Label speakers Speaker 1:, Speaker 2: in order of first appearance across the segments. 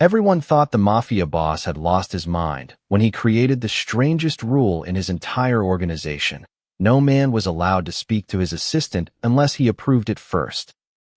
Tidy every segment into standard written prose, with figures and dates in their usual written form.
Speaker 1: Everyone thought the Mafia Boss had lost his mind when he created the strangest rule in his entire organization. No man was allowed to speak to his assistant unless he approved it first.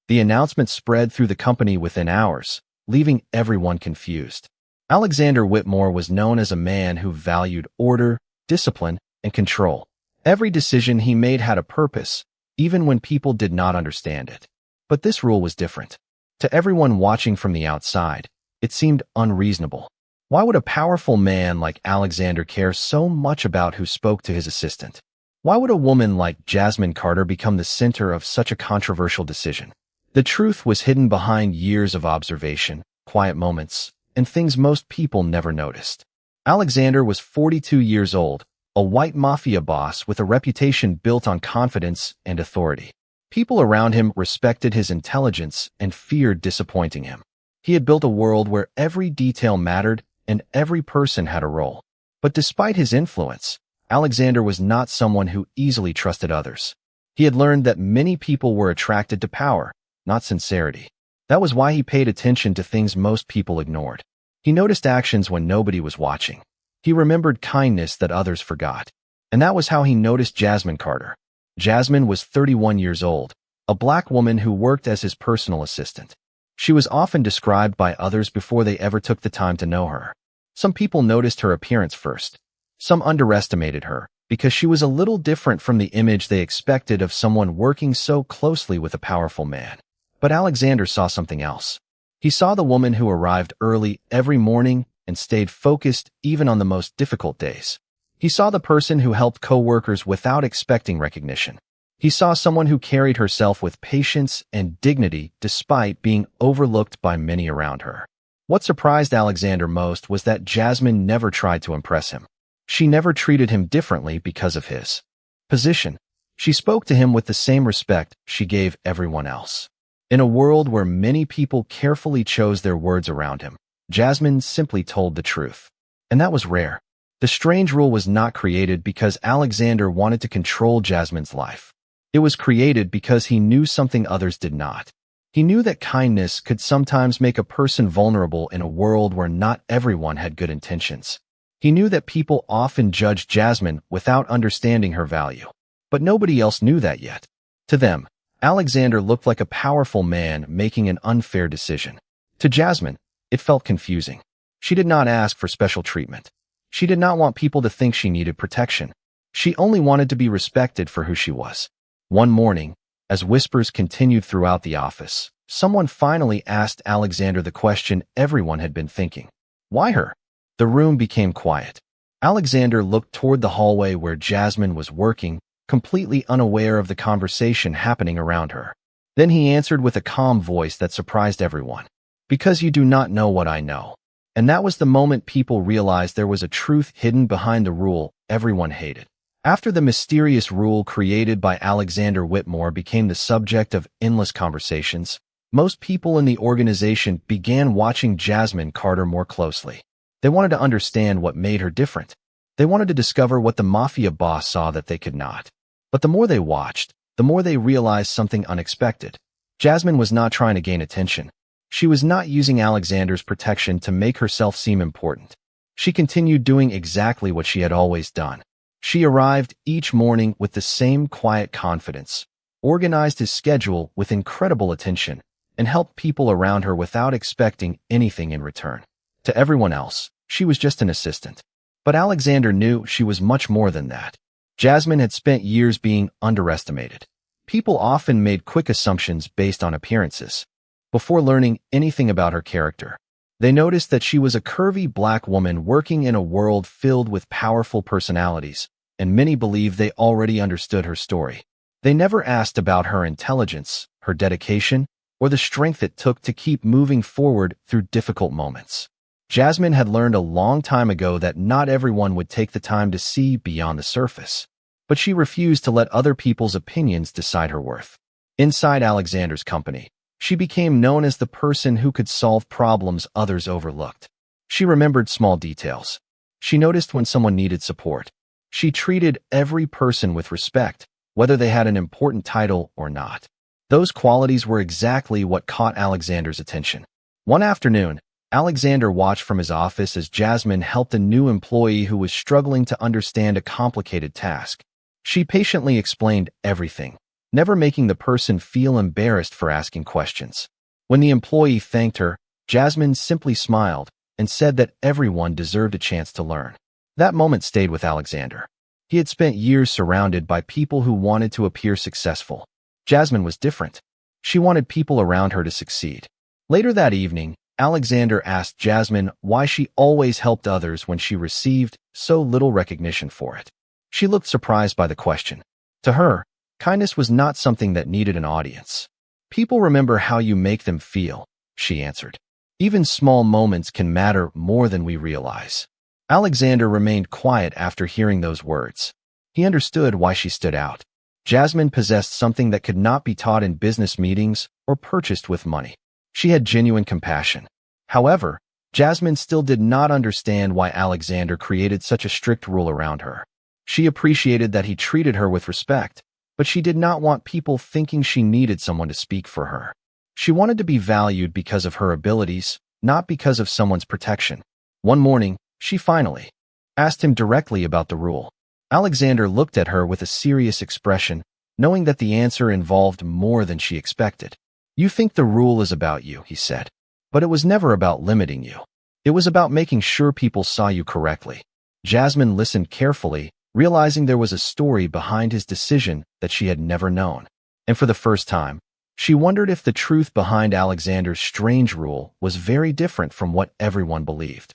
Speaker 1: The announcement spread through the company within hours, leaving everyone confused. Alexander Whitmore was known as a man who valued order, discipline, and control. Every decision he made had a purpose, even when people did not understand it. But this rule was different. To everyone watching from the outside, it seemed unreasonable. Why would a powerful man like Alexander care so much about who spoke to his assistant? Why would a woman like Jasmine Carter become the center of such a controversial decision? The truth was hidden behind years of observation, quiet moments, and things most people never noticed. Alexander was 42 years old, a white mafia boss with a reputation built on confidence and authority. People around him respected his intelligence and feared disappointing him. He had built a world where every detail mattered and every person had a role. But despite his influence, Alexander was not someone who easily trusted others. He had learned that many people were attracted to power, not sincerity. That was why he paid attention to things most people ignored. He noticed actions when nobody was watching. He remembered kindness that others forgot. And that was how he noticed Jasmine Carter. Jasmine was 31 years old, a black woman who worked as his personal assistant. She was often described by others before they ever took the time to know her. Some people noticed her appearance first. Some underestimated her because she was a little different from the image they expected of someone working so closely with a powerful man. But Alexander saw something else. He saw the woman who arrived early every morning and stayed focused even on the most difficult days. He saw the person who helped co-workers without expecting recognition. He saw someone who carried herself with patience and dignity despite being overlooked by many around her. What surprised Alexander most was that Jasmine never tried to impress him. She never treated him differently because of his position. She spoke to him with the same respect she gave everyone else. In a world where many people carefully chose their words around him, Jasmine simply told the truth. And that was rare. The strange rule was not created because Alexander wanted to control Jasmine's life. It was created because he knew something others did not. He knew that kindness could sometimes make a person vulnerable in a world where not everyone had good intentions. He knew that people often judged Jasmine without understanding her value. But nobody else knew that yet. To them, Alexander looked like a powerful man making an unfair decision. To Jasmine, it felt confusing. She did not ask for special treatment. She did not want people to think she needed protection. She only wanted to be respected for who she was. One morning, as whispers continued throughout the office, someone finally asked Alexander the question everyone had been thinking. Why her? The room became quiet. Alexander looked toward the hallway where Jasmine was working, completely unaware of the conversation happening around her. Then he answered with a calm voice that surprised everyone. Because you do not know what I know. And that was the moment people realized there was a truth hidden behind the rule everyone hated. After the mysterious rule created by Alexander Whitmore became the subject of endless conversations, most people in the organization began watching Jasmine Carter more closely. They wanted to understand what made her different. They wanted to discover what the Mafia Boss saw that they could not. But the more they watched, the more they realized something unexpected. Jasmine was not trying to gain attention. She was not using Alexander's protection to make herself seem important. She continued doing exactly what she had always done. She arrived each morning with the same quiet confidence, organized his schedule with incredible attention, and helped people around her without expecting anything in return. To everyone else, she was just an assistant. But Alexander knew she was much more than that. Jasmine had spent years being underestimated. People often made quick assumptions based on appearances. Before learning anything about her character, they noticed that she was a curvy black woman working in a world filled with powerful personalities, and many believed they already understood her story. They never asked about her intelligence, her dedication, or the strength it took to keep moving forward through difficult moments. Jasmine had learned a long time ago that not everyone would take the time to see beyond the surface. But she refused to let other people's opinions decide her worth. Inside Alexander's company, she became known as the person who could solve problems others overlooked. She remembered small details. She noticed when someone needed support. She treated every person with respect, whether they had an important title or not. Those qualities were exactly what caught Alexander's attention. One afternoon, Alexander watched from his office as Jasmine helped a new employee who was struggling to understand a complicated task. She patiently explained everything, never making the person feel embarrassed for asking questions. When the employee thanked her, Jasmine simply smiled and said that everyone deserved a chance to learn. That moment stayed with Alexander. He had spent years surrounded by people who wanted to appear successful. Jasmine was different. She wanted people around her to succeed. Later that evening, Alexander asked Jasmine why she always helped others when she received so little recognition for it. She looked surprised by the question. To her, kindness was not something that needed an audience. People remember how you make them feel, she answered. Even small moments can matter more than we realize. Alexander remained quiet after hearing those words. He understood why she stood out. Jasmine possessed something that could not be taught in business meetings or purchased with money. She had genuine compassion. However, Jasmine still did not understand why Alexander created such a strict rule around her. She appreciated that he treated her with respect, but she did not want people thinking she needed someone to speak for her. She wanted to be valued because of her abilities, not because of someone's protection. One morning, she finally asked him directly about the rule. Alexander looked at her with a serious expression, knowing that the answer involved more than she expected. You think the rule is about you, he said. But it was never about limiting you. It was about making sure people saw you correctly. Jasmine listened carefully, realizing there was a story behind his decision that she had never known. And for the first time, she wondered if the truth behind Alexander's strange rule was very different from what everyone believed.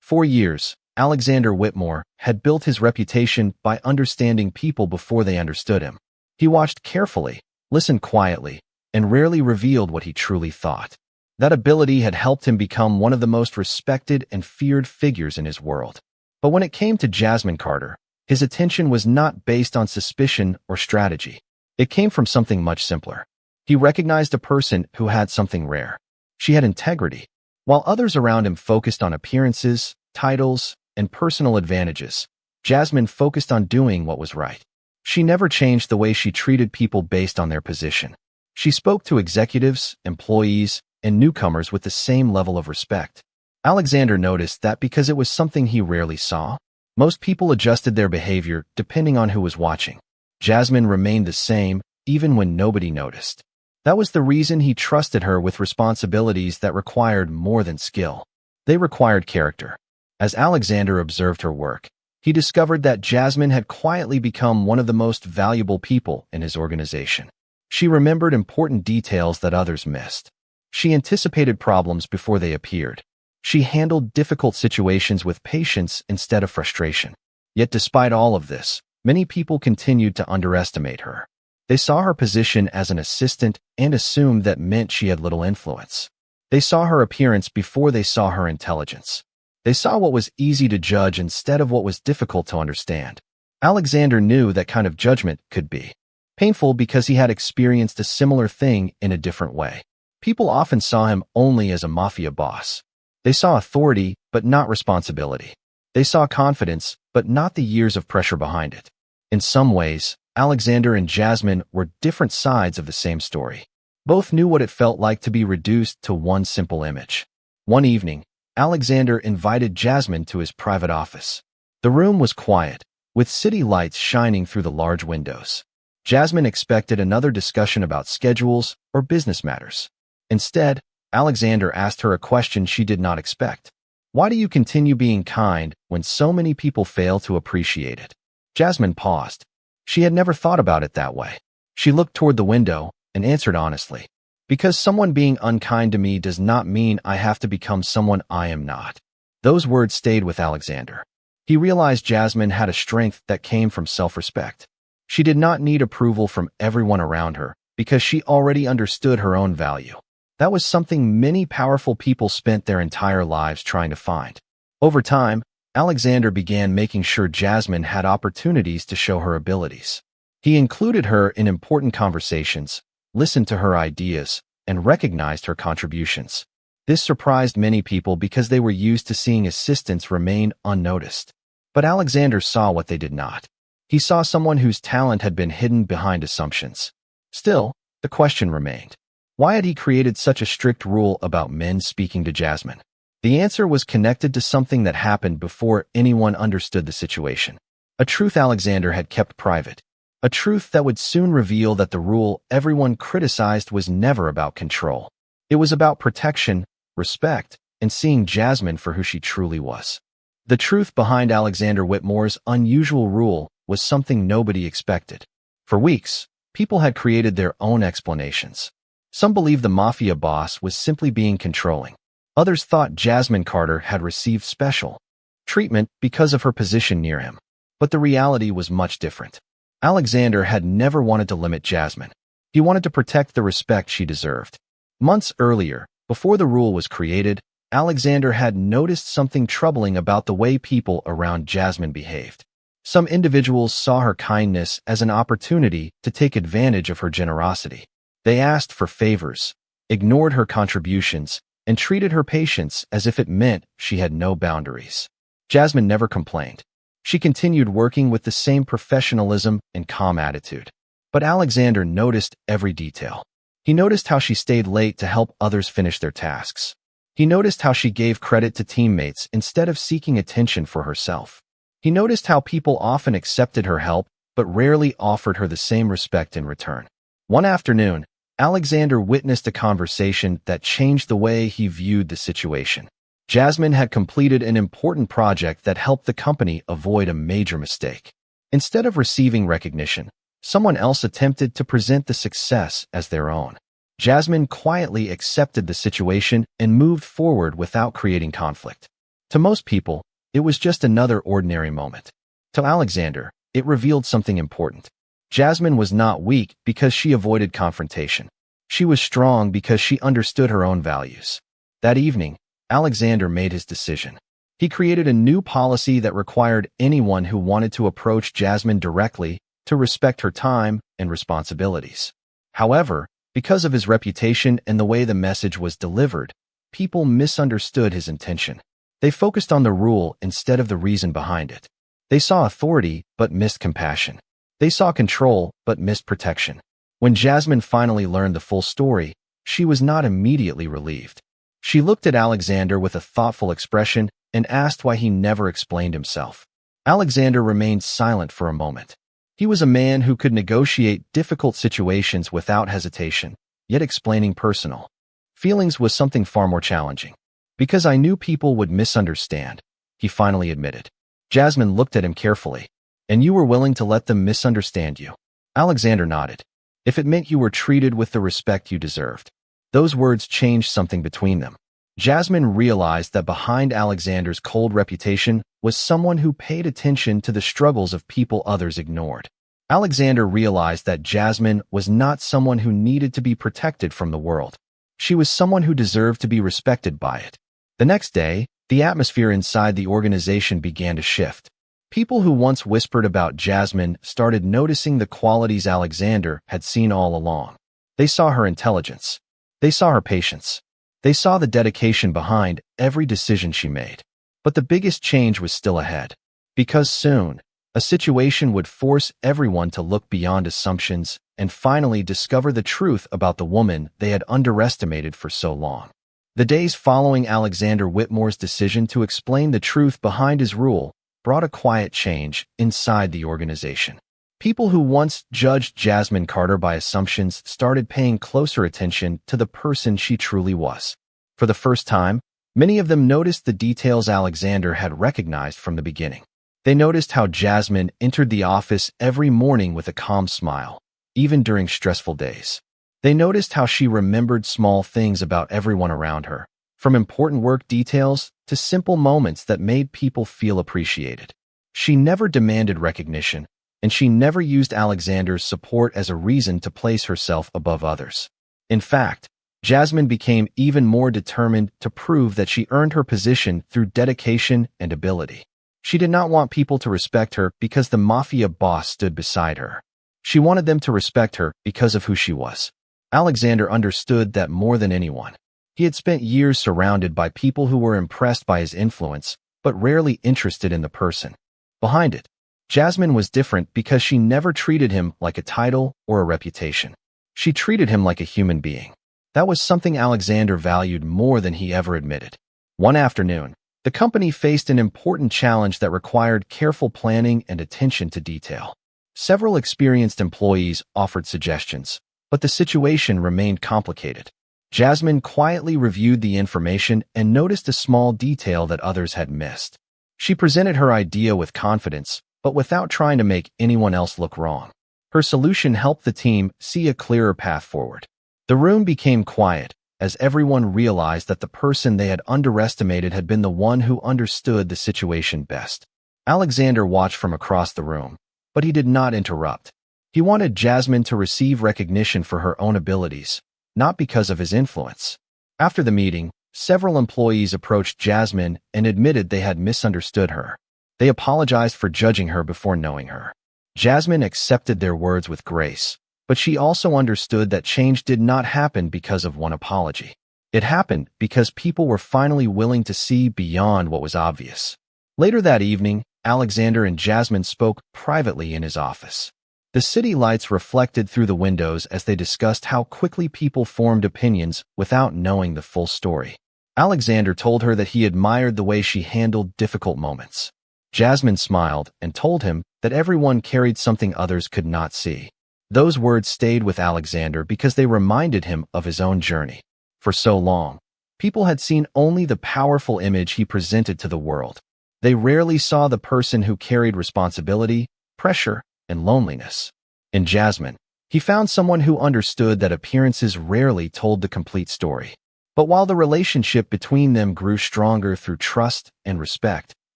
Speaker 1: For years, Alexander Whitmore had built his reputation by understanding people before they understood him. He watched carefully, listened quietly, and rarely revealed what he truly thought. That ability had helped him become one of the most respected and feared figures in his world. But when it came to Jasmine Carter, his attention was not based on suspicion or strategy. It came from something much simpler. He recognized a person who had something rare. She had integrity. While others around him focused on appearances, titles, and personal advantages, Jasmine focused on doing what was right. She never changed the way she treated people based on their position. She spoke to executives, employees, and newcomers with the same level of respect. Alexander noticed that because it was something he rarely saw, most people adjusted their behavior depending on who was watching. Jasmine remained the same, even when nobody noticed. That was the reason he trusted her with responsibilities that required more than skill. They required character. As Alexander observed her work, he discovered that Jasmine had quietly become one of the most valuable people in his organization. She remembered important details that others missed. She anticipated problems before they appeared. She handled difficult situations with patience instead of frustration. Yet despite all of this, many people continued to underestimate her. They saw her position as an assistant and assumed that meant she had little influence. They saw her appearance before they saw her intelligence. They saw what was easy to judge instead of what was difficult to understand. Alexander knew that kind of judgment could be painful because he had experienced a similar thing in a different way. People often saw him only as a mafia boss. They saw authority, but not responsibility. They saw confidence, but not the years of pressure behind it. In some ways, Alexander and Jasmine were different sides of the same story. Both knew what it felt like to be reduced to one simple image. One evening, Alexander invited Jasmine to his private office. The room was quiet, with city lights shining through the large windows. Jasmine expected another discussion about schedules or business matters. Instead, Alexander asked her a question she did not expect. Why do you continue being kind when so many people fail to appreciate it? Jasmine paused. She had never thought about it that way. She looked toward the window and answered honestly. Because someone being unkind to me does not mean I have to become someone I am not. Those words stayed with Alexander. He realized Jasmine had a strength that came from self-respect. She did not need approval from everyone around her because she already understood her own value. That was something many powerful people spent their entire lives trying to find. Over time, Alexander began making sure Jasmine had opportunities to show her abilities. He included her in important conversations, listened to her ideas, and recognized her contributions. This surprised many people because they were used to seeing assistants remain unnoticed. But Alexander saw what they did not. He saw someone whose talent had been hidden behind assumptions. Still, the question remained. Why had he created such a strict rule about men speaking to Jasmine? The answer was connected to something that happened before anyone understood the situation. A truth Alexander had kept private. A truth that would soon reveal that the rule everyone criticized was never about control. It was about protection, respect, and seeing Jasmine for who she truly was. The truth behind Alexander Whitmore's unusual rule was something nobody expected. For weeks, people had created their own explanations. Some believed the Mafia Boss was simply being controlling. Others thought Jasmine Carter had received special treatment because of her position near him. But the reality was much different. Alexander had never wanted to limit Jasmine. He wanted to protect the respect she deserved. Months earlier, before the rule was created, Alexander had noticed something troubling about the way people around Jasmine behaved. Some individuals saw her kindness as an opportunity to take advantage of her generosity. They asked for favors, ignored her contributions, and treated her patience as if it meant she had no boundaries. Jasmine never complained. She continued working with the same professionalism and calm attitude. But Alexander noticed every detail. He noticed how she stayed late to help others finish their tasks. He noticed how she gave credit to teammates instead of seeking attention for herself. He noticed how people often accepted her help but rarely offered her the same respect in return. One afternoon, Alexander witnessed a conversation that changed the way he viewed the situation. Jasmine had completed an important project that helped the company avoid a major mistake. Instead of receiving recognition, someone else attempted to present the success as their own. Jasmine quietly accepted the situation and moved forward without creating conflict. To most people, it was just another ordinary moment. To Alexander, it revealed something important. Jasmine was not weak because she avoided confrontation. She was strong because she understood her own values. That evening, Alexander made his decision. He created a new policy that required anyone who wanted to approach Jasmine directly to respect her time and responsibilities. However, because of his reputation and the way the message was delivered, people misunderstood his intention. They focused on the rule instead of the reason behind it. They saw authority but missed compassion. They saw control but missed protection. When Jasmine finally learned the full story, she was not immediately relieved. She looked at Alexander with a thoughtful expression and asked why he never explained himself. Alexander remained silent for a moment. He was a man who could negotiate difficult situations without hesitation, yet explaining personal feelings was something far more challenging. Because I knew people would misunderstand, he finally admitted. Jasmine looked at him carefully. And you were willing to let them misunderstand you? Alexander nodded. If it meant you were treated with the respect you deserved. Those words changed something between them. Jasmine realized that behind Alexander's cold reputation was someone who paid attention to the struggles of people others ignored. Alexander realized that Jasmine was not someone who needed to be protected from the world. She was someone who deserved to be respected by it. The next day, the atmosphere inside the organization began to shift. People who once whispered about Jasmine started noticing the qualities Alexander had seen all along. They saw her intelligence. They saw her patience. They saw the dedication behind every decision she made. But the biggest change was still ahead. Because soon, a situation would force everyone to look beyond assumptions and finally discover the truth about the woman they had underestimated for so long. The days following Alexander Whitmore's decision to explain the truth behind his rule brought a quiet change inside the organization. People who once judged Jasmine Carter by assumptions started paying closer attention to the person she truly was. For the first time, many of them noticed the details Alexander had recognized from the beginning. They noticed how Jasmine entered the office every morning with a calm smile, even during stressful days. They noticed how she remembered small things about everyone around her, from important work details to simple moments that made people feel appreciated. She never demanded recognition, and she never used Alexander's support as a reason to place herself above others. In fact, Jasmine became even more determined to prove that she earned her position through dedication and ability. She did not want people to respect her because the Mafia Boss stood beside her. She wanted them to respect her because of who she was. Alexander understood that more than anyone. He had spent years surrounded by people who were impressed by his influence, but rarely interested in the person behind it. Jasmine was different because she never treated him like a title or a reputation. She treated him like a human being. That was something Alexander valued more than he ever admitted. One afternoon, the company faced an important challenge that required careful planning and attention to detail. Several experienced employees offered suggestions, but the situation remained complicated. Jasmine quietly reviewed the information and noticed a small detail that others had missed. She presented her idea with confidence, but without trying to make anyone else look wrong. Her solution helped the team see a clearer path forward. The room became quiet, as everyone realized that the person they had underestimated had been the one who understood the situation best. Alexander watched from across the room, but he did not interrupt. He wanted Jasmine to receive recognition for her own abilities, not because of his influence. After the meeting, several employees approached Jasmine and admitted they had misunderstood her. They apologized for judging her before knowing her. Jasmine accepted their words with grace, but she also understood that change did not happen because of one apology. It happened because people were finally willing to see beyond what was obvious. Later that evening, Alexander and Jasmine spoke privately in his office. The city lights reflected through the windows as they discussed how quickly people formed opinions without knowing the full story. Alexander told her that he admired the way she handled difficult moments. Jasmine smiled and told him that everyone carried something others could not see. Those words stayed with Alexander because they reminded him of his own journey. For so long, people had seen only the powerful image he presented to the world. They rarely saw the person who carried responsibility, pressure, and loneliness. In Jasmine, he found someone who understood that appearances rarely told the complete story. But while the relationship between them grew stronger through trust and respect,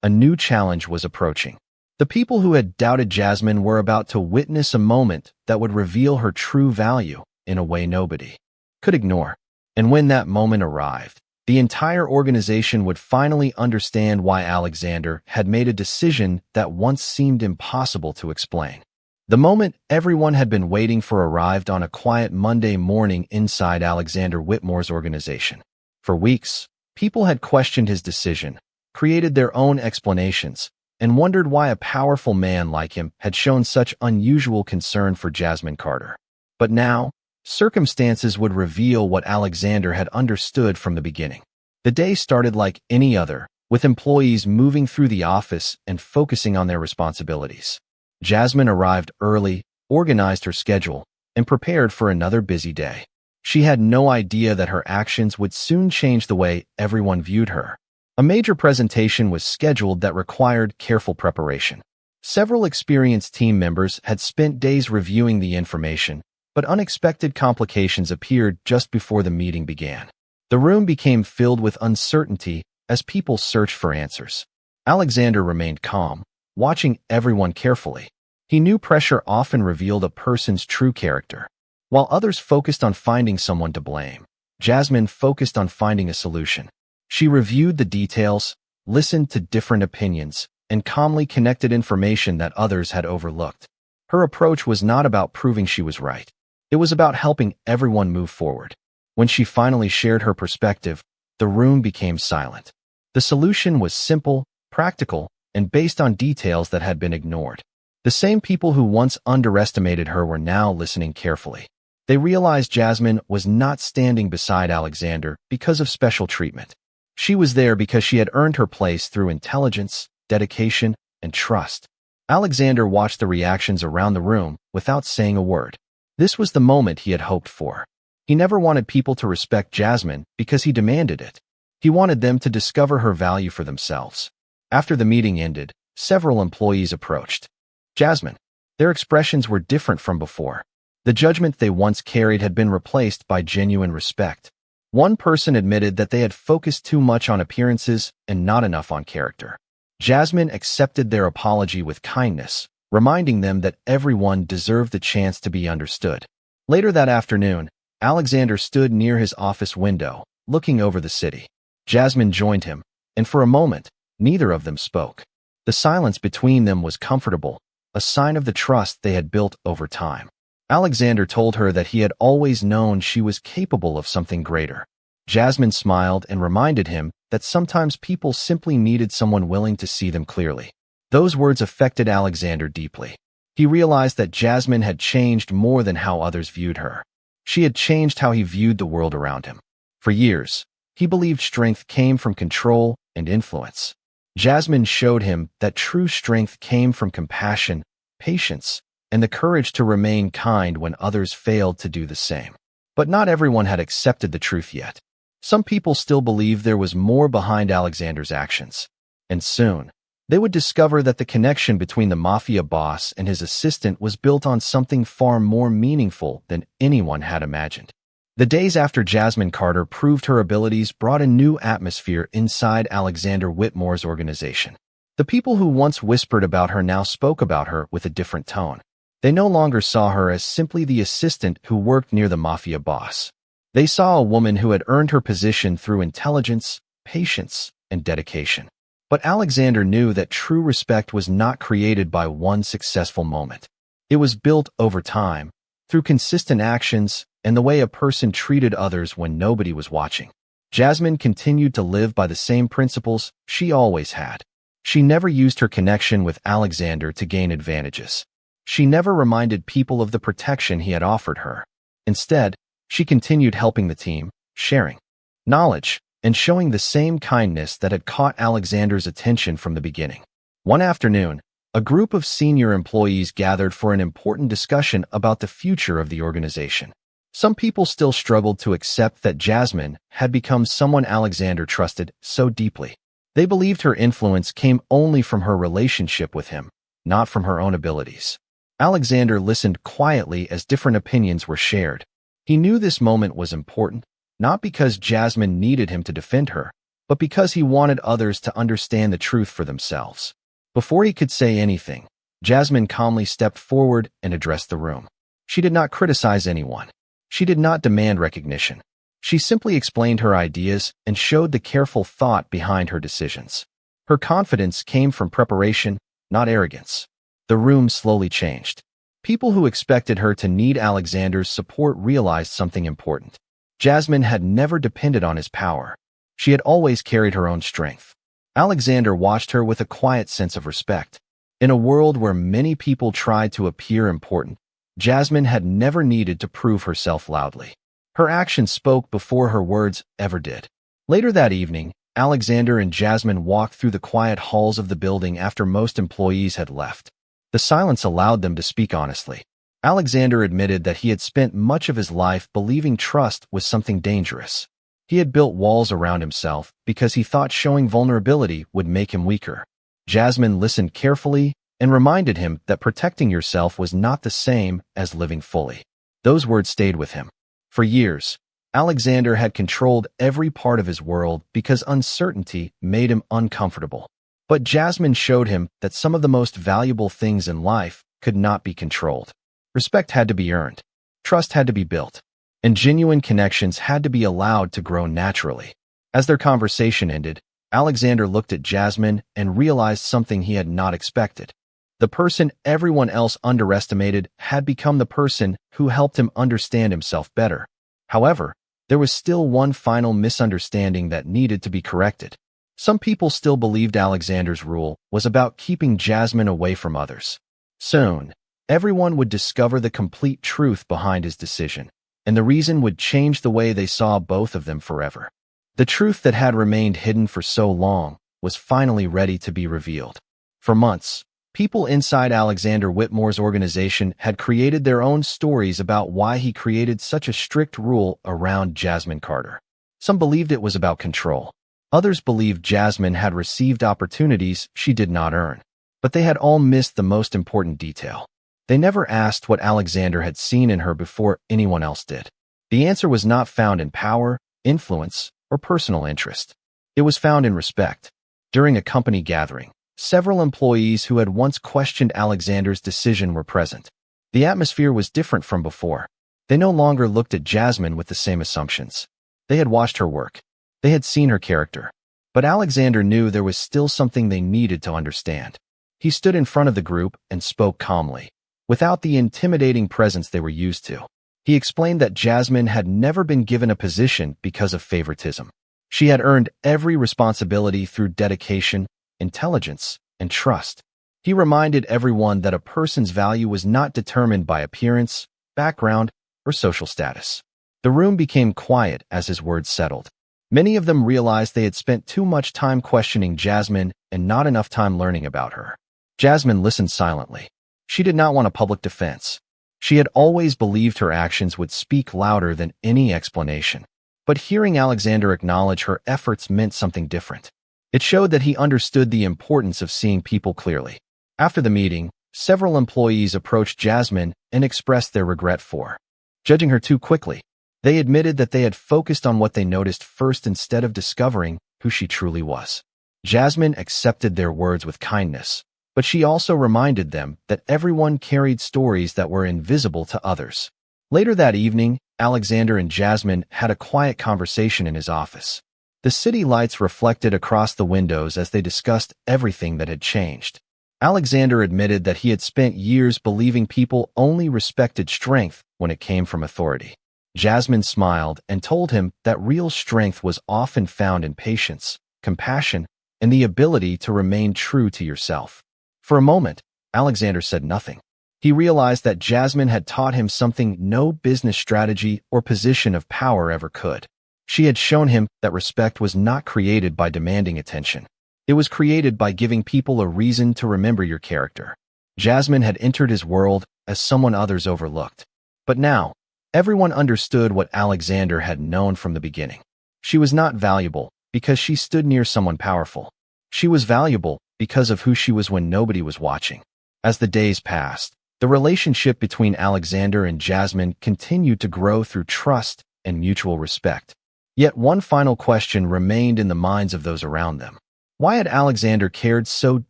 Speaker 1: a new challenge was approaching. The people who had doubted Jasmine were about to witness a moment that would reveal her true value in a way nobody could ignore. And when that moment arrived, the entire organization would finally understand why Alexander had made a decision that once seemed impossible to explain. The moment everyone had been waiting for arrived on a quiet Monday morning inside Alexander Whitmore's organization. For weeks, people had questioned his decision, created their own explanations, and wondered why a powerful man like him had shown such unusual concern for Jasmine Carter. But now, circumstances would reveal what Alexander had understood from the beginning. The day started like any other, with employees moving through the office and focusing on their responsibilities. Jasmine arrived early, organized her schedule, and prepared for another busy day. She had no idea that her actions would soon change the way everyone viewed her. A major presentation was scheduled that required careful preparation. Several experienced team members had spent days reviewing the information, but unexpected complications appeared just before the meeting began. The room became filled with uncertainty as people searched for answers. Alexander remained calm, watching everyone carefully. He knew pressure often revealed a person's true character. While others focused on finding someone to blame, Jasmine focused on finding a solution. She reviewed the details, listened to different opinions, and calmly connected information that others had overlooked. Her approach was not about proving she was right. It was about helping everyone move forward. When she finally shared her perspective, the room became silent. The solution was simple, practical, and based on details that had been ignored. The same people who once underestimated her were now listening carefully. They realized Jasmine was not standing beside Alexander because of special treatment. She was there because she had earned her place through intelligence, dedication, and trust. Alexander watched the reactions around the room without saying a word. This was the moment he had hoped for. He never wanted people to respect Jasmine because he demanded it. He wanted them to discover her value for themselves. After the meeting ended, several employees approached Jasmine. Their expressions were different from before. The judgment they once carried had been replaced by genuine respect. One person admitted that they had focused too much on appearances and not enough on character. Jasmine accepted their apology with kindness, reminding them that everyone deserved the chance to be understood. Later that afternoon, Alexander stood near his office window, looking over the city. Jasmine joined him, and for a moment, neither of them spoke. The silence between them was comfortable, a sign of the trust they had built over time. Alexander told her that he had always known she was capable of something greater. Jasmine smiled and reminded him that sometimes people simply needed someone willing to see them clearly. Those words affected Alexander deeply. He realized that Jasmine had changed more than how others viewed her. She had changed how he viewed the world around him. For years, He believed strength came from control and influence. Jasmine showed him that true strength came from compassion, patience, and the courage to remain kind when others failed to do the same. But not everyone had accepted the truth yet. Some people still believed there was more behind Alexander's actions. And soon, they would discover that the connection between the mafia boss and his assistant was built on something far more meaningful than anyone had imagined. The days after Jasmine Carter proved her abilities brought a new atmosphere inside Alexander Whitmore's organization. The people who once whispered about her now spoke about her with a different tone. They no longer saw her as simply the assistant who worked near the mafia boss. They saw a woman who had earned her position through intelligence, patience, and dedication. But Alexander knew that true respect was not created by one successful moment. It was built over time, through consistent actions and the way a person treated others when nobody was watching. Jasmine continued to live by the same principles she always had. She never used her connection with Alexander to gain advantages. She never reminded people of the protection he had offered her. Instead, she continued helping the team, sharing knowledge, and showing the same kindness that had caught Alexander's attention from the beginning. One afternoon, a group of senior employees gathered for an important discussion about the future of the organization. Some people still struggled to accept that Jasmine had become someone Alexander trusted so deeply. They believed her influence came only from her relationship with him, not from her own abilities. Alexander listened quietly as different opinions were shared. He knew this moment was important, not because Jasmine needed him to defend her, but because he wanted others to understand the truth for themselves. Before he could say anything, Jasmine calmly stepped forward and addressed the room. She did not criticize anyone. She did not demand recognition. She simply explained her ideas and showed the careful thought behind her decisions. Her confidence came from preparation, not arrogance. The room slowly changed. People who expected her to need Alexander's support realized something important. Jasmine had never depended on his power. She had always carried her own strength. Alexander watched her with a quiet sense of respect. In a world where many people tried to appear important, Jasmine had never needed to prove herself loudly. Her actions spoke before her words ever did. Later that evening, Alexander and Jasmine walked through the quiet halls of the building after most employees had left. The silence allowed them to speak honestly. Alexander admitted that he had spent much of his life believing trust was something dangerous. He had built walls around himself because he thought showing vulnerability would make him weaker. Jasmine listened carefully and reminded him that protecting yourself was not the same as living fully. Those words stayed with him. For years, Alexander had controlled every part of his world because uncertainty made him uncomfortable. But Jasmine showed him that some of the most valuable things in life could not be controlled. Respect had to be earned, trust had to be built, and genuine connections had to be allowed to grow naturally. As their conversation ended, Alexander looked at Jasmine and realized something he had not expected. The person everyone else underestimated had become the person who helped him understand himself better. However, there was still one final misunderstanding that needed to be corrected. Some people still believed Alexander's rule was about keeping Jasmine away from others. Soon, everyone would discover the complete truth behind his decision, and the reason would change the way they saw both of them forever. The truth that had remained hidden for so long was finally ready to be revealed. For months, people inside Alexander Whitmore's organization had created their own stories about why he created such a strict rule around Jasmine Carter. Some believed it was about control. Others believed Jasmine had received opportunities she did not earn. But they had all missed the most important detail. They never asked what Alexander had seen in her before anyone else did. The answer was not found in power, influence, or personal interest. It was found in respect. During a company gathering, several employees who had once questioned Alexander's decision were present. The atmosphere was different from before. They no longer looked at Jasmine with the same assumptions. They had watched her work. They had seen her character. But Alexander knew there was still something they needed to understand. He stood in front of the group and spoke calmly, without the intimidating presence they were used to. He explained that Jasmine had never been given a position because of favoritism. She had earned every responsibility through dedication, intelligence, and trust. He reminded everyone that a person's value was not determined by appearance, background, or social status. The room became quiet as his words settled. Many of them realized they had spent too much time questioning Jasmine and not enough time learning about her. Jasmine listened silently. She did not want a public defense. She had always believed her actions would speak louder than any explanation. But hearing Alexander acknowledge her efforts meant something different. It showed that he understood the importance of seeing people clearly. After the meeting, several employees approached Jasmine and expressed their regret for judging her too quickly. They admitted that they had focused on what they noticed first instead of discovering who she truly was. Jasmine accepted their words with kindness, but she also reminded them that everyone carried stories that were invisible to others. Later that evening, Alexander and Jasmine had a quiet conversation in his office. The city lights reflected across the windows as they discussed everything that had changed. Alexander admitted that he had spent years believing people only respected strength when it came from authority. Jasmine smiled and told him that real strength was often found in patience, compassion, and the ability to remain true to yourself. For a moment, Alexander said nothing. He realized that Jasmine had taught him something no business strategy or position of power ever could. She had shown him that respect was not created by demanding attention. It was created by giving people a reason to remember your character. Jasmine had entered his world as someone others overlooked. But now, everyone understood what Alexander had known from the beginning. She was not valuable because she stood near someone powerful. She was valuable because of who she was when nobody was watching. As the days passed, the relationship between Alexander and Jasmine continued to grow through trust and mutual respect. Yet one final question remained in the minds of those around them. Why had Alexander cared so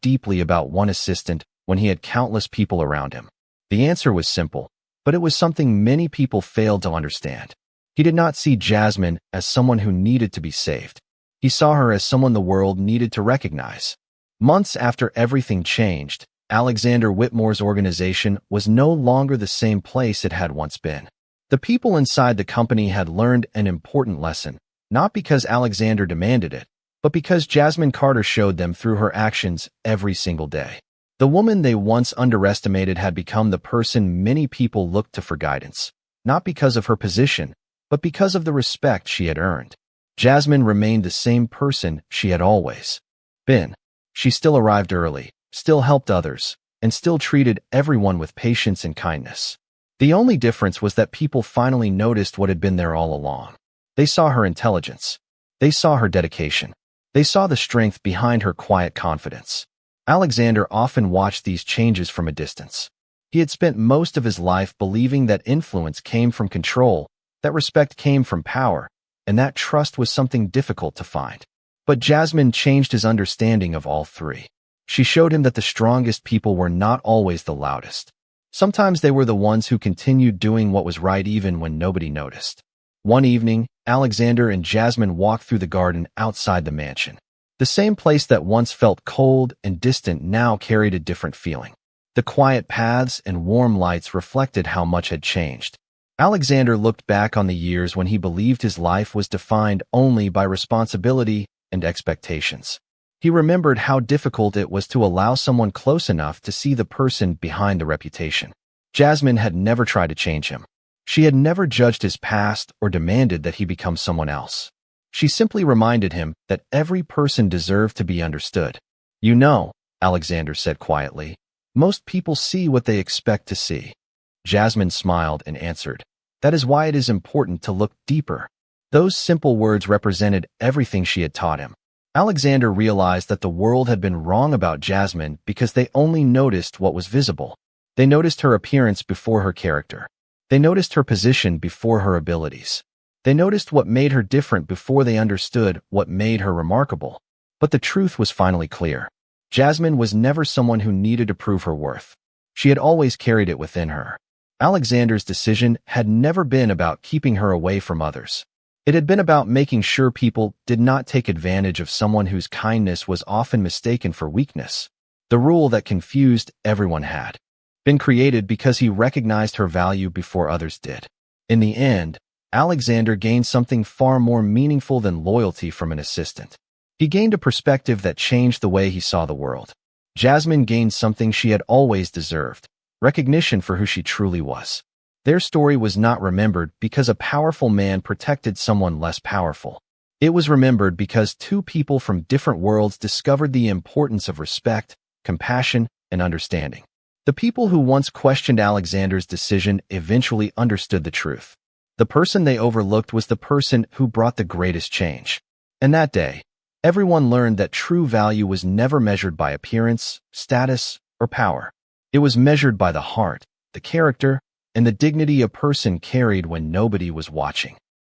Speaker 1: deeply about one assistant when he had countless people around him? The answer was simple, but it was something many people failed to understand. He did not see Jasmine as someone who needed to be saved. He saw her as someone the world needed to recognize. Months after everything changed, Alexander Whitmore's organization was no longer the same place it had once been. The people inside the company had learned an important lesson, not because Alexander demanded it, but because Jasmine Carter showed them through her actions every single day. The woman they once underestimated had become the person many people looked to for guidance, not because of her position, but because of the respect she had earned. Jasmine remained the same person she had always been. She still arrived early, still helped others, and still treated everyone with patience and kindness. The only difference was that people finally noticed what had been there all along. They saw her intelligence. They saw her dedication. They saw the strength behind her quiet confidence. Alexander often watched these changes from a distance. He had spent most of his life believing that influence came from control, that respect came from power, and that trust was something difficult to find. But Jasmine changed his understanding of all three. She showed him that the strongest people were not always the loudest. Sometimes they were the ones who continued doing what was right even when nobody noticed. One evening, Alexander and Jasmine walked through the garden outside the mansion. The same place that once felt cold and distant now carried a different feeling. The quiet paths and warm lights reflected how much had changed. Alexander looked back on the years when he believed his life was defined only by responsibility and expectations. He remembered how difficult it was to allow someone close enough to see the person behind the reputation. Jasmine had never tried to change him. She had never judged his past or demanded that he become someone else. She simply reminded him that every person deserved to be understood. "You know," Alexander said quietly, "most people see what they expect to see." Jasmine smiled and answered, "That is why it is important to look deeper." Those simple words represented everything she had taught him. Alexander realized that the world had been wrong about Jasmine because they only noticed what was visible. They noticed her appearance before her character. They noticed her position before her abilities. They noticed what made her different before they understood what made her remarkable. But the truth was finally clear. Jasmine was never someone who needed to prove her worth. She had always carried it within her. Alexander's decision had never been about keeping her away from others. It had been about making sure people did not take advantage of someone whose kindness was often mistaken for weakness. The rule that confused everyone had been created because he recognized her value before others did. In the end, Alexander gained something far more meaningful than loyalty from an assistant. He gained a perspective that changed the way he saw the world. Jasmine gained something she had always deserved, recognition for who she truly was. Their story was not remembered because a powerful man protected someone less powerful. It was remembered because two people from different worlds discovered the importance of respect, compassion, and understanding. The people who once questioned Alexander's decision eventually understood the truth. The person they overlooked was the person who brought the greatest change. And that day, everyone learned that true value was never measured by appearance, status, or power. It was measured by the heart, the character, and the dignity a person carried when nobody was watching.